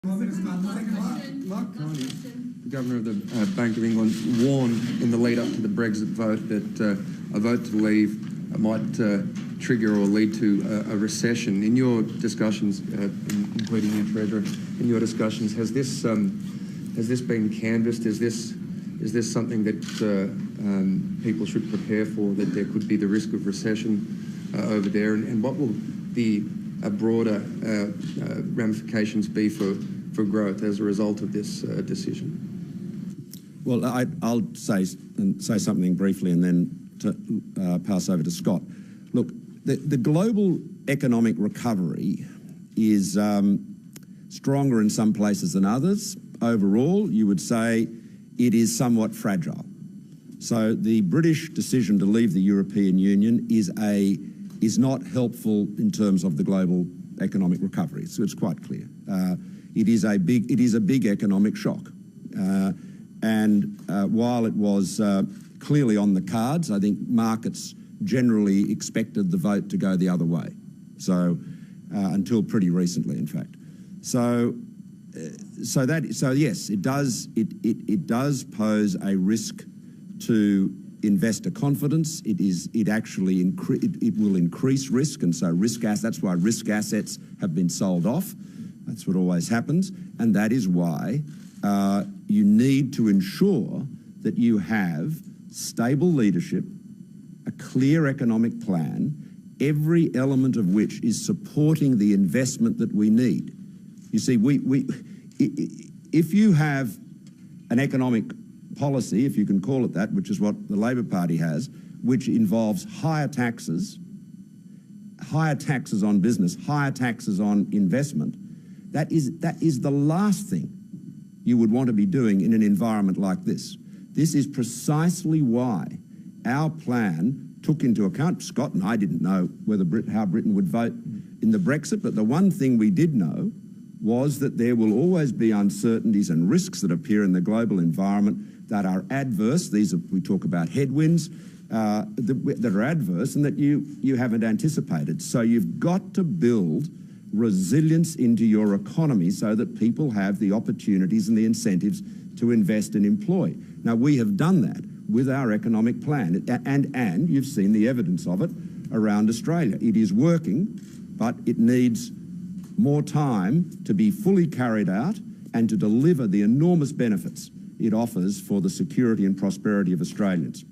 Mark Carney, the Governor of the Bank of England, warned in the lead up to the Brexit vote that a vote to leave might trigger or lead to a recession. In your discussions, including your Treasurer, in your discussions, has this been canvassed? Is this something that people should prepare for, that there could be the risk of recession over there? And what will the broader ramifications be for growth as a result of this decision? Well, I'll say something briefly and then to pass over to Scott. Look, the global economic recovery is stronger in some places than others. Overall, you would say it is somewhat fragile. So the British decision to leave the European Union is not helpful in terms of the global economic recovery. So it's quite clear. It is a big economic shock. And while it was clearly on the cards, I think markets generally expected the vote to go the other way. So until pretty recently, in fact. So yes, it does pose a risk to investor confidence. It will increase risk, and so that's why risk assets have been sold off. That's what always happens, and that is why you need to ensure that you have stable leadership, a clear economic plan, every element of which is supporting the investment that we need. You see, if you have an economic policy, if you can call it that, which is what the Labor Party has, which involves higher taxes on business, higher taxes on investment, that is the last thing you would want to be doing in an environment like this. This is precisely why our plan took into account, Scott and I didn't know how Britain would vote in the Brexit, but the one thing we did know was that there will always be uncertainties and risks that appear in the global environment that are adverse. We talk about headwinds that are adverse and that you haven't anticipated. So you've got to build resilience into your economy so that people have the opportunities and the incentives to invest and employ. Now, we have done that with our economic plan, and you've seen the evidence of it around Australia. It is working, but it needs more time to be fully carried out and to deliver the enormous benefits it offers for the security and prosperity of Australians.